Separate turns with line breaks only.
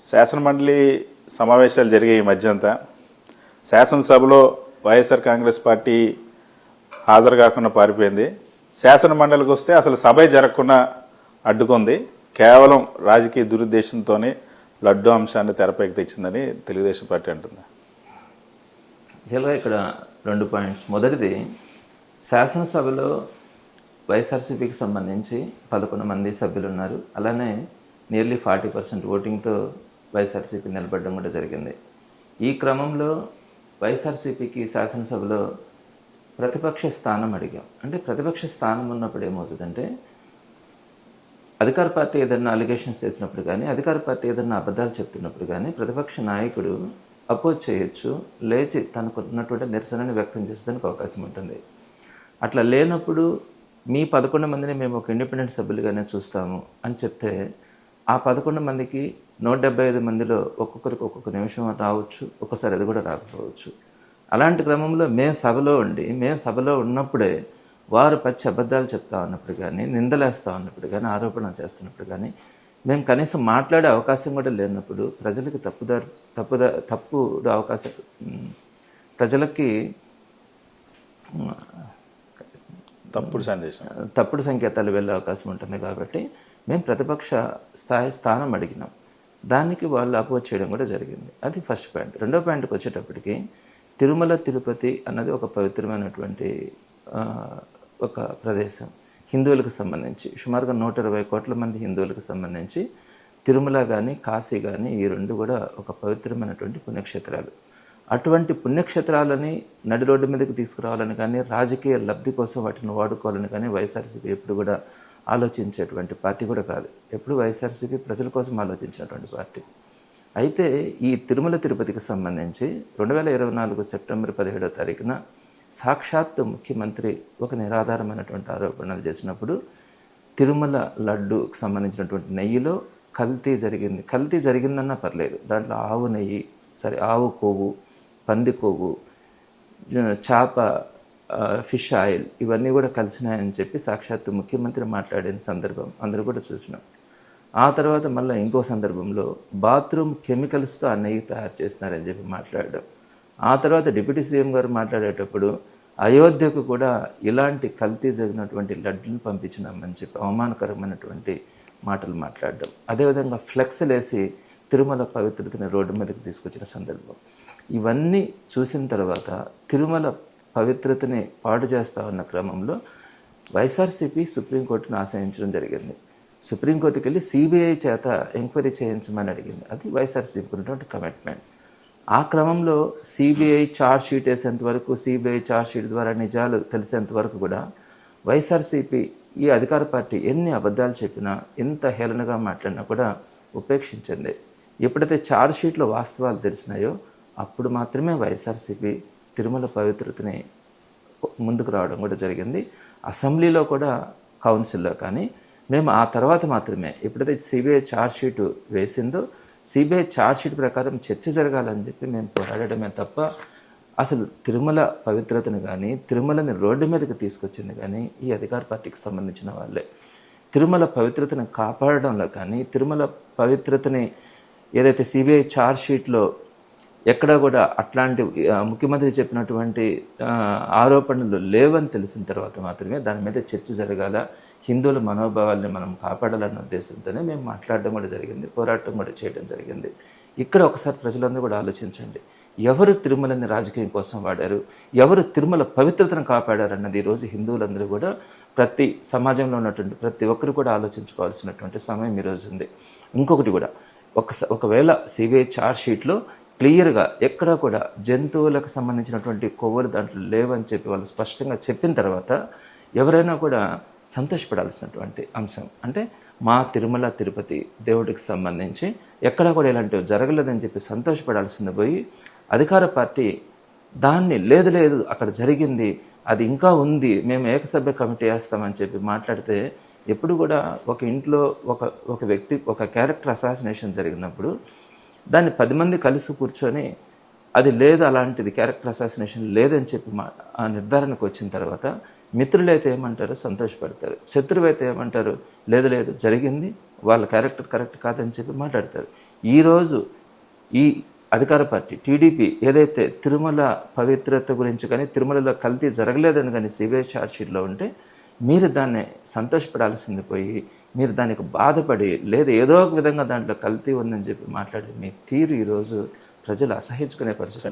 శాసనమండలి సమావేశాలు జరిగే ఈ మధ్యంతా శాసనసభలో వైఎస్ఆర్ కాంగ్రెస్ పార్టీ హాజరు కాకుండా పారిపోయింది. శాసనమండలికి వస్తే అసలు సభే జరగకుండా అడ్డుకుంది. కేవలం రాజకీయ దురుద్దేశంతోనే లడ్డు అంశాన్ని తెరపైకి తెచ్చిందని తెలుగుదేశం పార్టీ అంటుంది.
ఇలా ఇక్కడ 2 పాయింట్స్. మొదటిది, శాసనసభలో వైఎస్ఆర్సీపీకి సంబంధించి 11 మంది సభ్యులు ఉన్నారు. అలానే నియర్లీ 40% ఓటింగ్తో వైఎస్ఆర్సీపీ నిలబడడం కూడా జరిగింది. ఈ క్రమంలో వైఎస్ఆర్సీపీకి శాసనసభలో ప్రతిపక్ష స్థానం అడిగాం. అంటే ప్రతిపక్ష స్థానం ఉన్నప్పుడు ఏమవుతుందంటే, అధికార పార్టీ ఏదైనా అలిగేషన్స్ చేసినప్పుడు కానీ, అధికార పార్టీ ఏదైనా అబద్ధాలు చెప్తున్నప్పుడు కానీ ప్రతిపక్ష నాయకుడు అపోజ్ చేయొచ్చు, లేచి తనకు ఉన్నటువంటి నిరసనని వ్యక్తం చేసేదానికి అవకాశం ఉంటుంది. అట్లా లేనప్పుడు మీ 11 మందిని మేము ఒక ఇండిపెండెంట్ సభ్యులుగానే చూస్తాము అని చెప్తే, ఆ 11 మందికి 175 మందిలో ఒక్కొక్కరికి ఒక్కొక్క నిమిషం రావచ్చు, ఒక్కసారి అది కూడా రాకపోవచ్చు. అలాంటి క్రమంలో మేము సభలో ఉన్నప్పుడే వారు పచ్చి అబద్ధాలు చెప్తా ఉన్నప్పుడు కానీ, నిందలేస్తూ ఉన్నప్పుడు కానీ, ఆరోపణలు చేస్తున్నప్పుడు కానీ మేము కనీసం మాట్లాడే అవకాశం కూడా లేనప్పుడు ప్రజలకి తప్పుడు అవకాశం, ప్రజలకి తప్పుడు సంకేతాలు వెళ్ళే అవకాశం ఉంటుంది. కాబట్టి మేము ప్రతిపక్ష స్థానం అడిగినాం. దానికి వాళ్ళు అపోజ్ చేయడం కూడా జరిగింది. అది ఫస్ట్ పాయింట్. రెండో పాయింట్కి వచ్చేటప్పటికి, తిరుమల తిరుపతి అన్నది ఒక పవిత్రమైనటువంటి ఒక ప్రదేశం. హిందువులకు సంబంధించి సుమారుగా 120 కోట్ల మంది హిందువులకు సంబంధించి తిరుమల కానీ కాశీ కానీ ఈ రెండు కూడా ఒక పవిత్రమైనటువంటి పుణ్యక్షేత్రాలు. అటువంటి పుణ్యక్షేత్రాలని నడి రోడ్డు మీదకి తీసుకురావాలని కానీ, రాజకీయ లబ్ధి కోసం వాటిని వాడుకోవాలని కానీ వైఎస్ఆర్సీపీ ఎప్పుడు కూడా ఆలోచించేటువంటి పార్టీ కూడా కాదు. ఎప్పుడు వైఎస్ఆర్సీపీ ప్రజల కోసం ఆలోచించినటువంటి పార్టీ. అయితే ఈ తిరుమల తిరుపతికి సంబంధించి 2024 సెప్టెంబర్ 17వ తారీఖున సాక్షాత్ ముఖ్యమంత్రి ఒక నిరాధారమైనటువంటి ఆరోపణలు చేసినప్పుడు, తిరుమల లడ్డుకు సంబంధించినటువంటి నెయ్యిలో కల్తీ జరిగిందన్నా పర్లేదు, దాంట్లో ఆవు నెయ్యి, ఆవు కొవ్వు, పంది కొవ్వు, చేప, ఫిష్ ఆయిల్ ఇవన్నీ కూడా కలిసినాయని చెప్పి సాక్షాత్ ముఖ్యమంత్రి మాట్లాడిన సందర్భం అందరూ కూడా చూసినాం. ఆ తర్వాత మళ్ళీ ఇంకో సందర్భంలో బాత్రూమ్ కెమికల్స్తో ఆ నెయ్యి తయారు చేస్తున్నారని చెప్పి మాట్లాడడం. ఆ తర్వాత డిప్యూటీ సీఎం గారు మాట్లాడేటప్పుడు అయోధ్యకు కూడా ఇలాంటి కల్తీ జరిగినటువంటి లడ్డును పంపించినామని చెప్పి అవమానకరమైనటువంటి మాటలు మాట్లాడడం. అదేవిధంగా ఫ్లెక్స్లు వేసి తిరుమల పవిత్రతని రోడ్డు మీదకి తీసుకొచ్చిన సందర్భం. ఇవన్నీ చూసిన తర్వాత తిరుమల పవిత్రతని పాడు చేస్తూ ఉన్న క్రమంలో వైఎస్ఆర్సీపీ సుప్రీంకోర్టును ఆశ్రయించడం జరిగింది. సుప్రీంకోర్టుకి వెళ్ళి సిబిఐ చేత ఎంక్వైరీ చేయించమని అడిగింది. అది వైఎస్ఆర్సీపీకి ఉన్నటువంటి కమిట్మెంట్. ఆ క్రమంలో సిబిఐ ఛార్జ్ షీట్ వేసేంత వరకు, సిబిఐ ఛార్జ్ షీట్ ద్వారా నిజాలు తెలిసేంత వరకు కూడా వైఎస్ఆర్సీపీ, ఈ అధికార పార్టీ ఎన్ని అబద్ధాలు చెప్పినా, ఎంత హేళనగా మాట్లాడినా కూడా ఉపేక్షించింది. ఎప్పుడైతే ఛార్జ్ షీట్లో వాస్తవాలు తెలిసినాయో అప్పుడు మాత్రమే వైఎస్ఆర్సీపీ తిరుమల పవిత్రతని ముందుకు రావడం కూడా జరిగింది. అసెంబ్లీలో కూడా, కౌన్సిల్లో కానీ మేము ఆ తర్వాత మాత్రమే, ఎప్పుడైతే సిబిఐ ఛార్జ్ షీట్ వేసిందో సిబిఐ ఛార్జ్ షీట్ ప్రకారం చర్చ జరగాలని చెప్పి మేము పోరాడమే తప్ప, అసలు తిరుమల పవిత్రతను కానీ, తిరుమలని రోడ్డు మీదకి తీసుకొచ్చింది కానీ ఈ అధికార పార్టీకి సంబంధించిన వాళ్ళే. తిరుమల పవిత్రతను కాపాడడంలో కానీ, తిరుమల పవిత్రతని ఏదైతే సిబిఐ ఛార్జ్ షీట్లో ఎక్కడా కూడా అట్లాంటి ముఖ్యమంత్రి చెప్పినటువంటి ఆరోపణలు లేవని తెలిసిన తర్వాత మాత్రమే దాని మీద చర్చ జరగాల, హిందువుల మనోభావాల్ని మనం కాపాడాలన్న ఉద్దేశంతోనే మేము మాట్లాడడం కూడా జరిగింది, పోరాటం కూడా చేయడం జరిగింది. ఇక్కడ ఒకసారి ప్రజలందరూ కూడా ఆలోచించండి, ఎవరు తిరుమలని రాజకీయం కోసం వాడారు, ఎవరు తిరుమల పవిత్రతను కాపాడారు అన్నది ఈరోజు హిందువులందరూ కూడా, ప్రతి సమాజంలో ఉన్నటువంటి ప్రతి ఒక్కరు కూడా ఆలోచించుకోవాల్సినటువంటి సమయం ఈరోజు ఉంది. ఇంకొకటి కూడా, ఒకవేళ సిబిఐ ఛార్జ్ షీట్లో క్లియర్గా ఎక్కడా కూడా జంతువులకు సంబంధించినటువంటి కొవ్వులు దాంట్లో లేవని చెప్పి వాళ్ళు స్పష్టంగా చెప్పిన తర్వాత ఎవరైనా కూడా సంతోషపడాల్సినటువంటి అంశం. అంటే మా తిరుమల తిరుపతి దేవుడికి సంబంధించి ఎక్కడా కూడా ఇలాంటివి జరగలేదని చెప్పి సంతోషపడాల్సింది పోయి, అధికార పార్టీ దాన్ని లేదు అక్కడ జరిగింది, అది ఇంకా ఉంది, మేము ఏకసభ్య కమిటీ వేస్తామని చెప్పి మాట్లాడితే, ఎప్పుడు కూడా ఒక ఇంట్లో ఒక వ్యక్తి ఒక క్యారెక్టర్ అసాసినేషన్ జరిగినప్పుడు దాన్ని 10 మంది కలిసి కూర్చొని అది లేదు, అలాంటిది క్యారెక్టర్ అసాసినేషన్ లేదని చెప్పి ఆ నిర్ధారణకు వచ్చిన తర్వాత మిత్రులైతే ఏమంటారు, సంతోషపడతారు. శత్రువు అయితే ఏమంటారు, లేదు జరిగింది, వాళ్ళ క్యారెక్టర్ కరెక్ట్ కాదని చెప్పి మాట్లాడతారు. ఈరోజు ఈ అధికార పార్టీ టీడీపీ ఏదైతే తిరుమల పవిత్రత గురించి కానీ తిరుమలలో కల్తీ జరగలేదని కానీ సిబిఐ ఛార్జ్షీట్లో ఉంటే మీరు దాన్ని సంతోషపడాల్సింది పోయి మీరు దానికి బాధపడి లేదా ఏదో ఒక విధంగా దాంట్లో కల్తీ ఉందని చెప్పి మాట్లాడి మీ తీరు ఈరోజు ప్రజలు అసహించుకునే పరిస్థితి